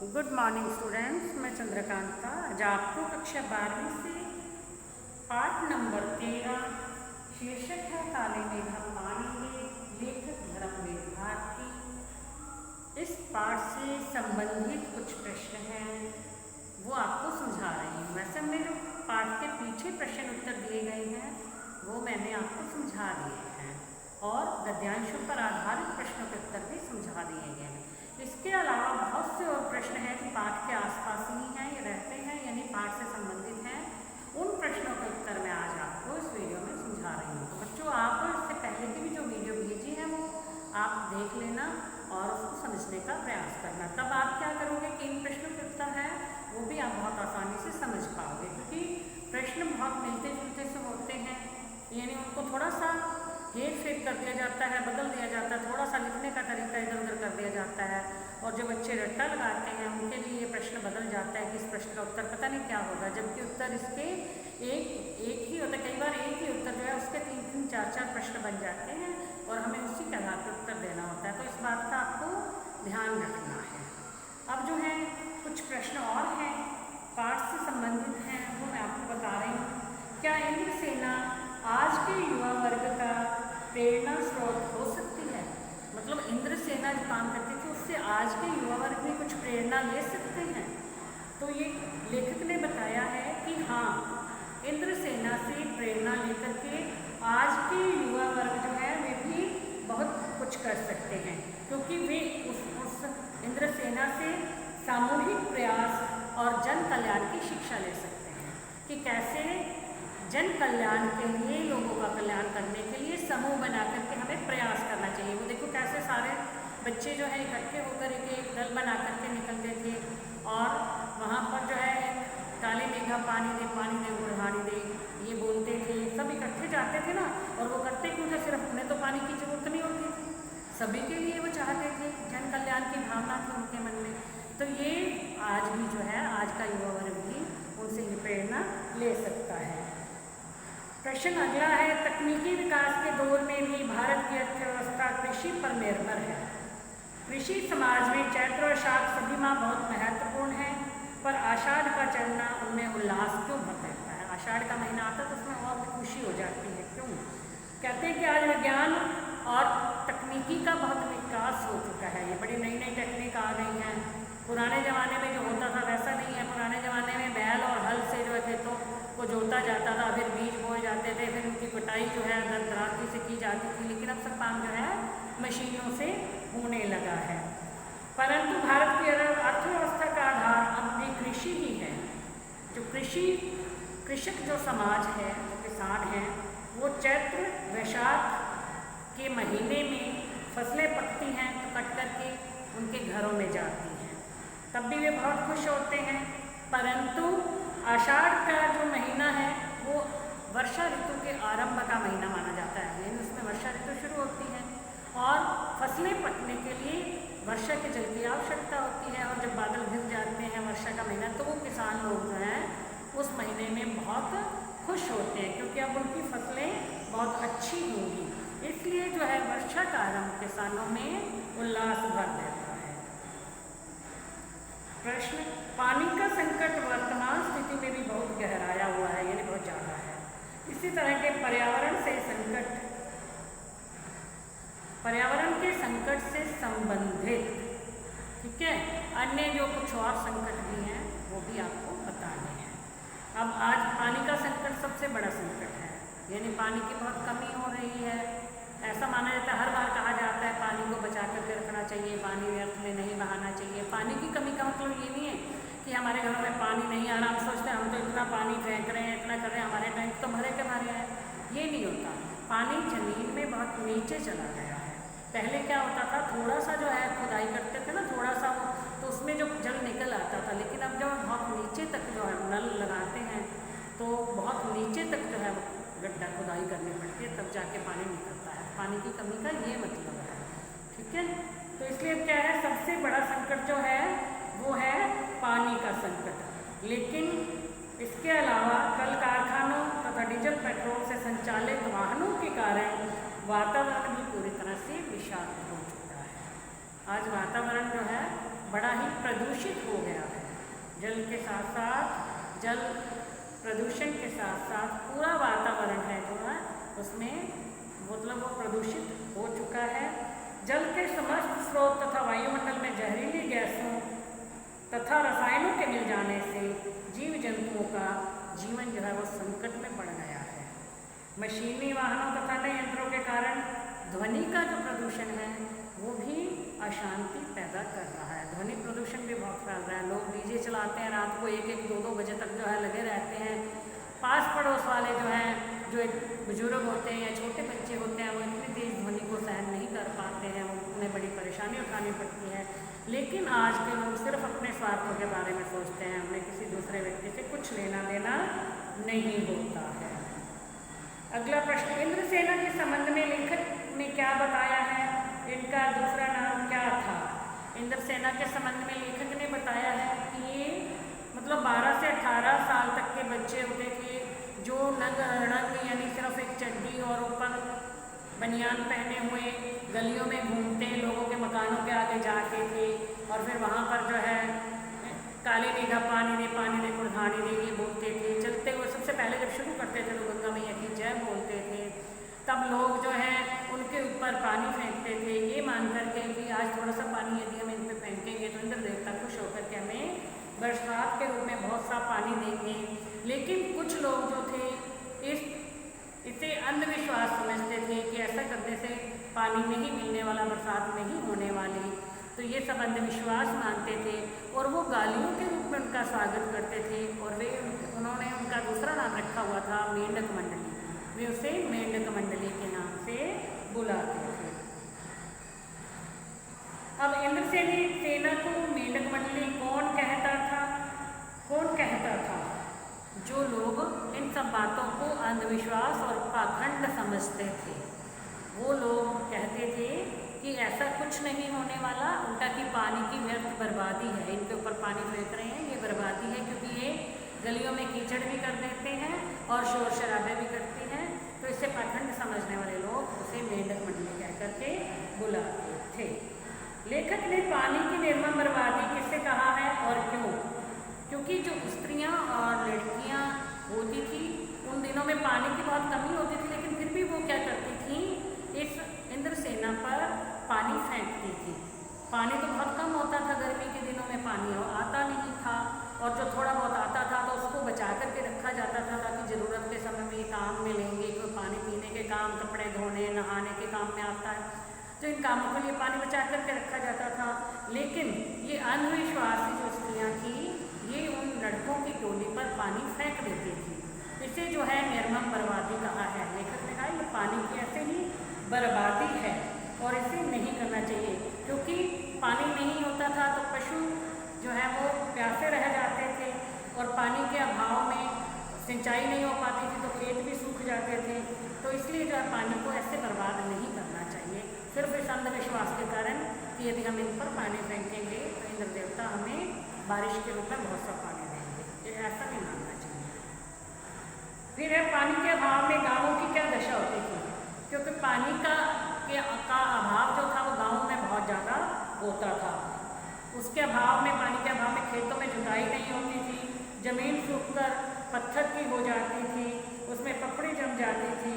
Good morning students, मैं चंद्रकांता आज आपको कक्षा 12वीं से पाठ नंबर 13 शीर्षक है काले मेघा पानी में, लेखक धर्मवीर भारती। इस पाठ से संबंधित कुछ प्रश्न हैं वो आपको समझा रही हूँ। वैसे हमने जो पाठ के पीछे प्रश्न उत्तर दिए गए हैं वो मैंने आपको समझा दिए हैं और गद्यांशों पर आधारित प्रश्नों के उत्तर भी समझा दिए गए हैं। इसके अलावा बहुत से और प्रश्न हैं जो पाठ के आसपास ही हैं या रहते हैं, यानी पाठ से संबंधित हैं। उन प्रश्नों के उत्तर मैं आज आपको इस वीडियो में समझा रही हूँ। तो बच्चों, आप इससे पहले की भी जो वीडियो भेजी है वो आप देख लेना और उसको समझने का प्रयास करना। तब आप क्या करोगे कि इन प्रश्नों के उत्तर हैं वो भी आप बहुत आसानी से समझ पाओगे, क्योंकि प्रश्न बहुत मिलते जुलते से होते हैं, यानी उनको थोड़ा सा हेर फेर कर दिया जाता है, बदल दिया जाता है, थोड़ा सा लिखने का तरीका इधर उधर कर दिया जाता है। और जो बच्चे रट्टा लगाते हैं उनके लिए ये प्रश्न बदल जाता है कि इस प्रश्न का उत्तर पता नहीं क्या होगा, जबकि उत्तर इसके एक ही होता है। कई बार एक ही उत्तर जो है उसके 3-3, 4-4 प्रश्न बन जाते हैं और हमें उसी के आधार पर उत्तर देना होता है। तो इस बात का आपको ध्यान रखना है। अब जो है कुछ प्रश्न और हैं पाठ से संबंधित हैं, वो मैं आपको बता रही हूँ। क्या इंद्रसेना आज के युवा वर्ग का प्रेरणा स्रोत हो सकती है? मतलब इंद्रसेना जो काम करती थी उससे आज के युवा वर्ग भी कुछ प्रेरणा ले सकते हैं। तो ये लेखक ने बताया है कि हाँ, इंद्रसेना से प्रेरणा लेकर के आज के युवा वर्ग जो है वे भी बहुत कुछ कर सकते हैं, क्योंकि वे उस इंद्रसेना से सामूहिक प्रयास और जन कल्याण की शिक्षा ले सकते हैं कि कैसे जन कल्याण के लिए, लोगों का कल्याण करने के लिए समूह बना करके हमें प्रयास करना चाहिए। वो देखो कैसे सारे बच्चे जो है इकट्ठे होकर एक दल बना करके निकलते थे और वहाँ पर जो है काले मेघा पानी दे गुड़हानी दे ये बोलते थे। सब इकट्ठे जाते थे ना, और वो करते क्यों थे? सिर्फ उन्हें तो पानी की जरूरत नहीं होती थी, सभी के लिए वो चाहते थे, जन कल्याण की भावना थी उनके मन में। तो ये आज भी जो है आज का युवा वर्ग भी उनसे ये प्रेरणा ले सकता है। प्रश्न अगला है, तकनीकी विकास के दौर में भी भारत की अर्थव्यवस्था कृषि पर निर्भर है। कृषि समाज में चैत्र और शाक सभी माह बहुत महत्वपूर्ण है, पर आषाढ़ का चढ़ना उनमें उल्लास क्यों भर देता है? आषाढ़ का महीना आता तो उसमें और भी खुशी हो जाती है, क्यों? कहते हैं कि आज विज्ञान और तकनीकी का बहुत विकास हो चुका है। ये बड़ी नई नई टेक्निक आ गई हैं। पुराने ज़माने में जो होता था वैसा नहीं है। पुराने ज़माने में बैल और हल से जो है खेतों को जोता जाता था, फिर बीज बोए जाते थे, फिर उनकी कटाई जो है दराती से की जाती थी। लेकिन अब सब काम जो है मशीनों से होने लगा है। परंतु भारत की अर्थव्यवस्था का आधार अब भी कृषि ही है। जो कृषक जो समाज है, जो किसान हैं, वो चैत्र वैशाख के महीने में फसलें पकती हैं तो कट करके उनके घरों में जाती हैं, तब भी वे बहुत खुश होते हैं। परंतु आषाढ़ का जो महीना है वो वर्षा ऋतु के आरंभ का महीना माना जाता है, यानी उसमें वर्षा ऋतु शुरू होती है और फसलें पकने के लिए वर्षा के जल की आवश्यकता होती है। और जब बादल घिर जाते हैं वर्षा का महीना, तो वो किसान लोग जो हैं उस महीने में बहुत खुश होते हैं, क्योंकि अब उनकी फसलें बहुत अच्छी होंगी। इसलिए जो है वर्षा का आरंभ किसानों में उल्लास भर देता है। प्रश्न, पानी का संकट वर्तमान स्थिति में भी बहुत गहराया हुआ है, यानी बहुत ज़्यादा है। इसी तरह के पर्यावरण के संकट से संबंधित, ठीक है, अन्य जो कुछ और संकट भी हैं वो भी आपको बताने हैं। अब आज पानी का संकट सबसे बड़ा संकट है, यानी पानी की बहुत कमी हो रही है। ऐसा माना जाता है, हर बार कहा जाता है पानी को बचा करके रखना चाहिए, पानी व्यर्थ में नहीं बहाना चाहिए। पानी की कमी का मतलब ये नहीं है कि हमारे घरों में पानी नहीं आ रहा, हम सोचते हैं हम तो इतना पानी फेंक रहे हैं, इतना कर रहे हैं, हमारे टैंक तो भरे के भरे हैं। ये नहीं होता। पानी जमीन में बहुत नीचे चला गया है। पहले क्या होता था, थोड़ा सा जो है खुदाई करते थे ना, थोड़ा सा तो उसमें जो जल निकल आता था। लेकिन अब जब बहुत नीचे तक जो है नल लगाते हैं तो बहुत नीचे तक जो है गड्ढा खुदाई करनी पड़ती है, तब जाके पानी निकलता है। पानी की कमी का ये मतलब है, ठीक है। तो इसलिए क्या है, सबसे बड़ा संकट जो है वो है पानी का संकट। लेकिन इसके अलावा कल कारखानों तथा डीजल पेट्रोल से संचालित वाहनों के कारण वातावरण भी पूरी तरह से विषाक्त हो चुका है। आज वातावरण जो है बड़ा ही प्रदूषित हो गया है। जल के साथ साथ, जल प्रदूषण के साथ साथ पूरा वातावरण है जो है उसमें मतलब वो प्रदूषित हो चुका है। जल के समस्त स्रोत तथा वायुमंडल में जहरीली गैसों तथा रसायनों के मिल जाने से जीव जंतुओं का जीवन जो है वो संकट में पड़ गया है। मशीनी वाहनों तथा नए यंत्रों के कारण ध्वनि का जो प्रदूषण है वो भी अशांति पैदा कर रहा है। ध्वनि प्रदूषण भी बहुत फैल रहा है। लोग डीजे चलाते हैं, रात को 1-1, 2-2 बजे तक जो है लगे रहते हैं। पास पड़ोस वाले जो हैं, जो एक बुजुर्ग होते हैं या छोटे बच्चे होते हैं, वो इतनी तेज़ ध्वनि को सहन नहीं कर पाते हैं, उन्हें बड़ी परेशानी उठानी पड़ती है। लेकिन आज के लोग सिर्फ अपने स्वार्थों के बारे में सोचते हैं, उन्हें किसी दूसरे व्यक्ति से कुछ लेना देना नहीं होता है। अगला प्रश्न, इंद्रसेना के संबंध में लेखक ने क्या बताया है? इनका दूसरा नाम क्या था? इंद्रसेना के संबंध में लेखक ने बताया है कि ये मतलब 12 से 18 साल तक के बच्चे होते थे जो नंग यानी सिर्फ एक चड्डी और ऊपर बनियान पहने हुए गलियों में घूमते, लोगों के मकानों के आगे जाते थे और फिर वहाँ पर जो है काली निगाह पानी दे कुर्बानी दे ये बोलते थे। चलते हुए सबसे पहले जब शुरू करते थे तो गंगा मैया की जय बोलते थे। तब लोग जो है उनके ऊपर पानी फेंकते थे ये मान करके कि आज थोड़ा सा पानी यदि हम इन पर फेंकेंगे तो इंद्र देवता खुश होकर के हमें बरसात के रूप में बहुत सा पानी देंगे। लेकिन कुछ लोग जो थे इसे अंधविश्वास समझते थे कि ऐसा करने से पानी नहीं मिलने वाला, बरसात नहीं होने वाली, तो ये सब अंधविश्वास मानते थे और वो गालियों के रूप में उनका स्वागत करते थे। और उन्होंने उनका दूसरा नाम रखा हुआ था मेंढक मंडली। वे उसे मेंढक मंडली के नाम से बुलाते थे। अब इंद्रसेना को मेंढक मंडली कौन कहता था? जो लोग इन सब बातों को अंधविश्वास और पाखंड समझते थे। वो लोग कहते थे कि ऐसा कुछ नहीं होने वाला, उल्टा की पानी की व्यर्थ बर्बादी है, इनके ऊपर पानी फेंक रहे हैं, ये बर्बादी है क्योंकि ये गलियों में कीचड़ भी कर देते हैं और शोर शराबे भी करते हैं। तो इससे पाखंड समझने वाले लोग उसे मेंढक मंडली कह करके बुलाते थे। लेखक ने पानी की निर्मम बर्बादी किससे कहा है और क्यों? क्योंकि जो स्त्रियां और लड़कियां होती थी उन दिनों में पानी की बहुत कमी होती थी, लेकिन फिर भी वो क्या करती थी, इस इंद्रसेना पर पानी फेंकती थी। पानी तो बहुत कम होता था, गर्मी के दिनों में पानी आता नहीं था और जो थोड़ा बहुत आता था तो उसको बचा करके रखा जाता था ताकि ज़रूरत के समय में ये काम में लेंगे। कोई पानी पीने के काम, कपड़े धोने, नहाने के काम में आता है, तो इन कामों के लिए पानी बचा करके रखा जाता था। लेकिन ये अंधविश्वासी जो स्त्रियाँ थी ये उन लड़कों की टोली पर पानी फेंक देती थी। इसे जो है निर्मम बर्बादी कहा है। लेखक ने कहा ये पानी की ऐसे ही बर्बादी है और इसे नहीं करना चाहिए, क्योंकि पानी नहीं होता था तो पशु जो है वो प्यासे रह जाते थे और पानी के अभाव में सिंचाई नहीं हो पाती थी तो खेत भी सूख जाते थे। तो इसलिए जो है पानी को ऐसे बर्बाद नहीं करना चाहिए, सिर्फ इस अंधविश्वास के कारण कि यदि हम इन पर पानी फेंकेंगे तो इंद्र देवता हमें बारिश के रूप में बहुत सा पानी देंगे, ये ऐसा नहीं मानना चाहिए। फिर है पानी के अभाव में गाँवों की क्या दशा होती थी? क्योंकि पानी का अभाव जो था वो गाँव में बहुत ज़्यादा होता था। उसके अभाव में, पानी के अभाव में खेतों में जुताई नहीं होती थी, ज़मीन सूखकर पत्थर की हो जाती थी, उसमें पपड़ी जम जाती थी,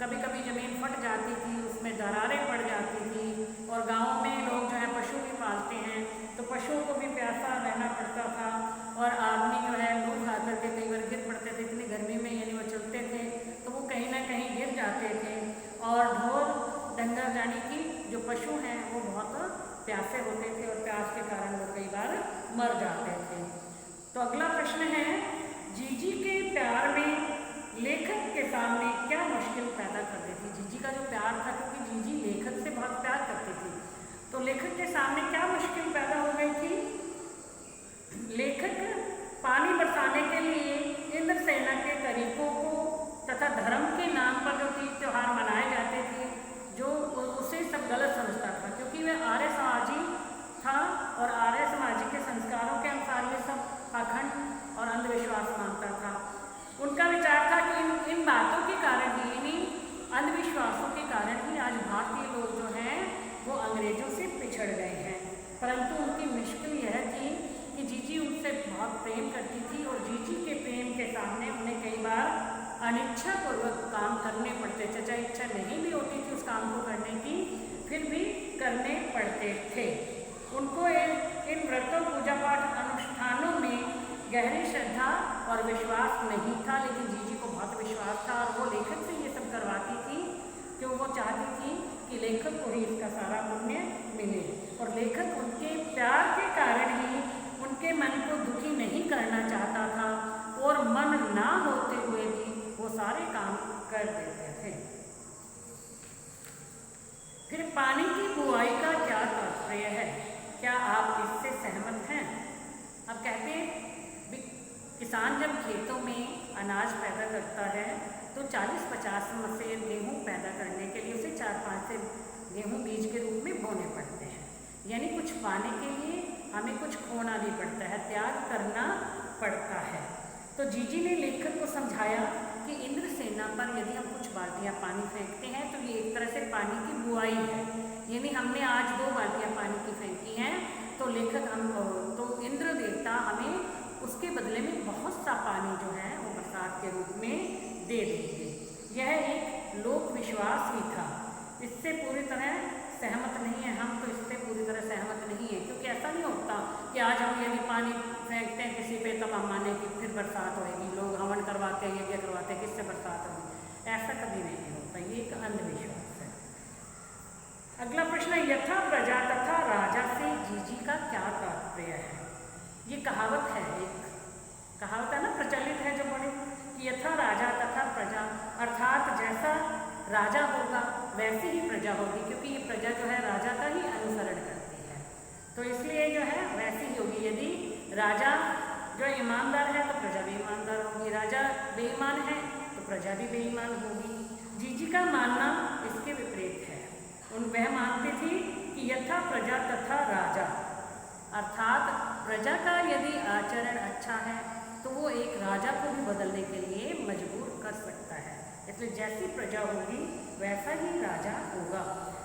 कभी कभी ज़मीन फट जाती थी, उसमें दरारें पड़ जाती थी। और गाँव में लोग जो है पशु भी पालते हैं तो पशुओं को भी प्यासा रहना पड़ता था और आदमी जो है लू खा करके कई बार गिर पड़ते थे। इतनी गर्मी में यानी वो चलते थे तो वो कहीं ना कहीं गिर जाते थे और ढोर डंगर यानी कि जो पशु हैं वो बहुत प्यासे होते थे और प्यास के कारण वो कई बार मर जाते थे। तो अगला प्रश्न है, जीजी के प्यार में लेखक के सामने क्या मुश्किल पैदा करती थी? जीजी का जो प्यार था, क्योंकि जीजी लेखक से बहुत प्यार करती थी, तो लेखक के सामने क्या मुश्किल पैदा हो गई थी? लेखक पानी बरसाने के लिए इंद्रसेना के तरीकों को तथा धर्म के नाम पर जो तीज त्यौहार मनाए जाते थे जो उसे सब गलत समझता था, क्योंकि वह आर्य समाजी था और आर्य समाजी के संस्कारों के करते थे। उनको इन व्रतों पूजा पाठ अनुष्ठानों में गहरी श्रद्धा और विश्वास नहीं था, लेकिन जीजी को बहुत विश्वास था और वो लेखक से ये सब करवाती थी क्यों वो चाहती थी कि लेखक को ही इसका सारा पुण्य मिले। और लेखक उनके प्यार के कारण ही उनके मन को दुखी नहीं करना चाहता था और मन ना होते हुए भी वो सारे काम कर देते थे। फिर पानी की बुआई का क्या तात्पर्य है, क्या आप इससे सहमत हैं? अब कहते हैं किसान जब खेतों में अनाज पैदा करता है तो 40-50 से गेहूँ पैदा करने के लिए उसे 4-5 से गेहूँ बीज के रूप में बोने पड़ते हैं। यानी कुछ पाने के लिए हमें कुछ खोना भी पड़ता है, त्याग करना पड़ता है। तो जीजी ने लेखक को समझाया कि इंद्रसेना पर यदि हम कुछ बाल्टियाँ पानी फेंकते हैं तो ये एक तरह से पानी की बुआई है। यानी हमने आज 2 बाल्टियाँ पानी की फेंकी हैं तो इंद्र देवता हमें उसके बदले में बहुत सा पानी जो है वो बरसात के रूप में दे देंगे। यह एक लोक विश्वास ही था। इससे पूरी तरह सहमत नहीं है, हम तो इससे पूरी तरह सहमत नहीं है, क्योंकि ऐसा नहीं होता कि आज हम यदि पानी फेंकते हैं किसी पे तब हम माने कि फिर बरसात होएगी, लोग हवन करवाते हैं, यज्ञ करवाते हैं, किससे बरसात होगी, ऐसा कभी नहीं होता। ये एक अंधविश्वास है। अगला प्रश्न, यथा प्रजा तथा राजा से जीजी का क्या तात्पर्य है? ये कहावत है, एक कहावत है ना, प्रचलित है जो बड़ी, कि यथा राजा तथा प्रजा, अर्थात जैसा राजा होगा वैसी ही प्रजा होगी, क्योंकि ये प्रजा जो है राजा का ही अनुसरण करती है, तो इसलिए जो है वैसी ही होगी। यदि राजा जो ईमानदार है तो प्रजा भी ईमानदार होगी, राजा बेईमान है तो प्रजा भी बेईमान होगी। जीजी का मानना इसके विपरीत है। वह मानती थी कि यथा प्रजा तथा राजा, अर्थात प्रजा का यदि आचरण अच्छा है तो वो एक राजा को भी बदलने के लिए मजबूर कर सकता है। इसलिए जैसी प्रजा होगी वैसा ही राजा होगा।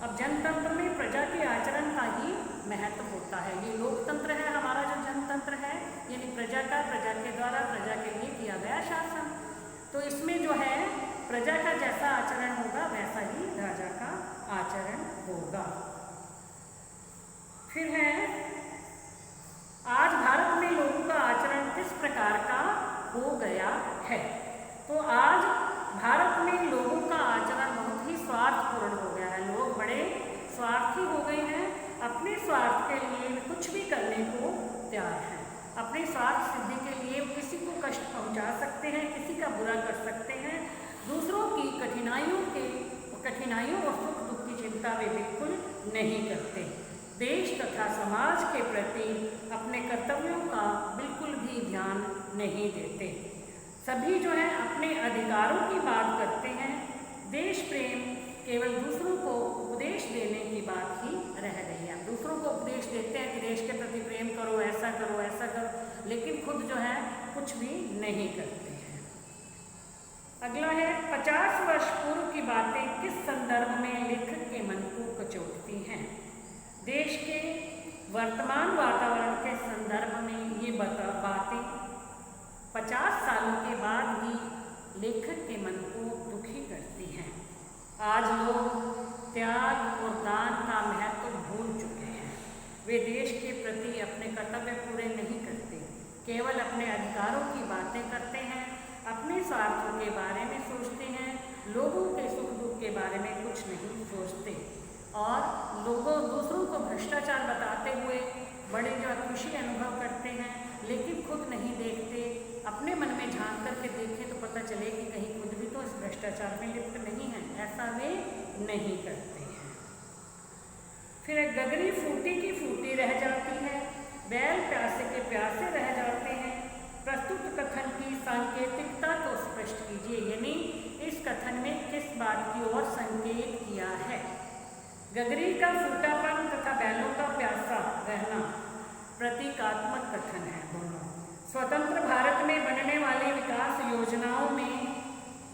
अब जनतंत्र में प्रजा के आचरण का ही महत्व होता है। ये लोकतंत्र है हमारा जो जनतंत्र है, यानी प्रजा का, प्रजा के द्वारा, प्रजा के लिए किया गया शासन। तो इसमें जो है प्रजा का जैसा आचरण होगा वैसा ही राजा का आचरण होगा। फिर है, आज भारत में लोगों का आचरण किस प्रकार का हो गया है? तो आज भारत में लोगों का आचरण बहुत ही स्वार्थपूर्ण हो गया है। लोग बड़े स्वार्थी हो गए हैं, अपने स्वार्थ के लिए कुछ भी करने को तैयार हैं। अपने स्वार्थ सिद्धि के लिए किसी को कष्ट पहुंचा सकते हैं, किसी का बुरा कर सकते हैं, दूसरों की कठिनाइयों और सुख दुख की चिंता वे बिल्कुल नहीं करते। देश तथा समाज के प्रति अपने कर्तव्यों का बिल्कुल भी ध्यान नहीं देते। सभी जो है अपने अधिकारों की बात करते हैं। देश प्रेम केवल दूसरों को उपदेश देने की बात ही रह गई है। दूसरों को उपदेश देते हैं कि देश के प्रति प्रेम करो, ऐसा करो, ऐसा करो, लेकिन खुद जो है कुछ भी नहीं करते हैं। अगला है, 50 वर्ष पूर्व की बातें किस संदर्भ में लेखक के मन को कचोटती हैं? देश के वर्तमान वातावरण के संदर्भ में ये बातें 50 सालों के बाद भी लेखक के मन को दुखी करती हैं। आज लोग त्याग और दान का महत्व भूल चुके हैं। वे देश के प्रति अपने कर्तव्य पूरे नहीं करते, केवल अपने अधिकारों की बातें करते हैं, अपने स्वार्थों के बारे में सोचते हैं, लोगों के सुख दुख के बारे में कुछ नहीं सोचते और दूसरों को भ्रष्टाचार बताते हुए बड़े जो खुशी अनुभव करते हैं, लेकिन खुद नहीं देखते। अपने मन में झांक करके देखें तो पता चले कि कहीं खुद भी तो इस भ्रष्टाचार में लिप्त नहीं है, ऐसा वे नहीं करते हैं। फिर गगरी फूटी की फूटी रह जाती है, बैल प्यासे के प्यासे रह जाते हैं। प्रस्तुत कथन की सांकेतिकता को स्पष्ट कीजिए, यानी इस कथन में किस बात की ओर संकेत किया है? गगरी का फूटापन तथा बैलों का प्यासा रहना प्रतीकात्मक कथन है दोनों। स्वतंत्र भारत में बनने वाली विकास योजनाओं में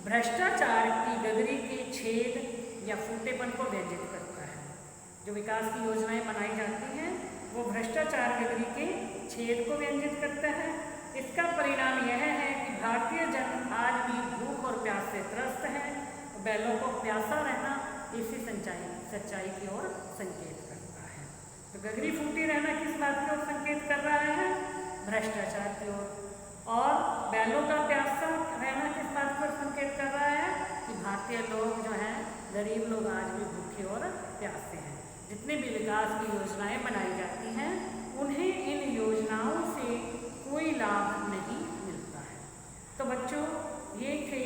भ्रष्टाचार की गगरी के छेद या फूटेपन को व्यंजित करता है। जो विकास की योजनाएं बनाई जाती हैं वो भ्रष्टाचार गगरी के छेद को व्यंजित करता है। इसका परिणाम यह है कि भारतीय जन आज भी भूख और प्यास से त्रस्त है। बैलों को प्यासा रहना इसी सच्चाई की ओर संकेत करता है। गगरी फूटी रहना किस बात की ओर संकेत कर रहा है? भ्रष्टाचार की ओर। और बैलों का प्यासा रहना किस बात की ओर संकेत कर रहा है? कि भारतीय लोग जो हैं, गरीब लोग आज भी भूखे और प्यासे हैं। जितनी भी विकास की योजनाएं बनाई जाती हैं, उन्हें इन योजनाओं से कोई लाभ नहीं मिलता है। तो बच्चों, ये थे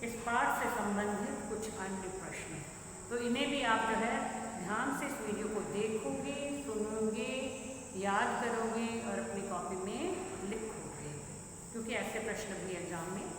इस पाठ से संबंधित कुछ अन्य प्रश्न। तो इन्हें भी आप जो है ध्यान से इस वीडियो को देखोगे, सुनोगे, याद करोगे और अपनी कॉपी में लिखोगे, क्योंकि ऐसे प्रश्न भी एग्जाम में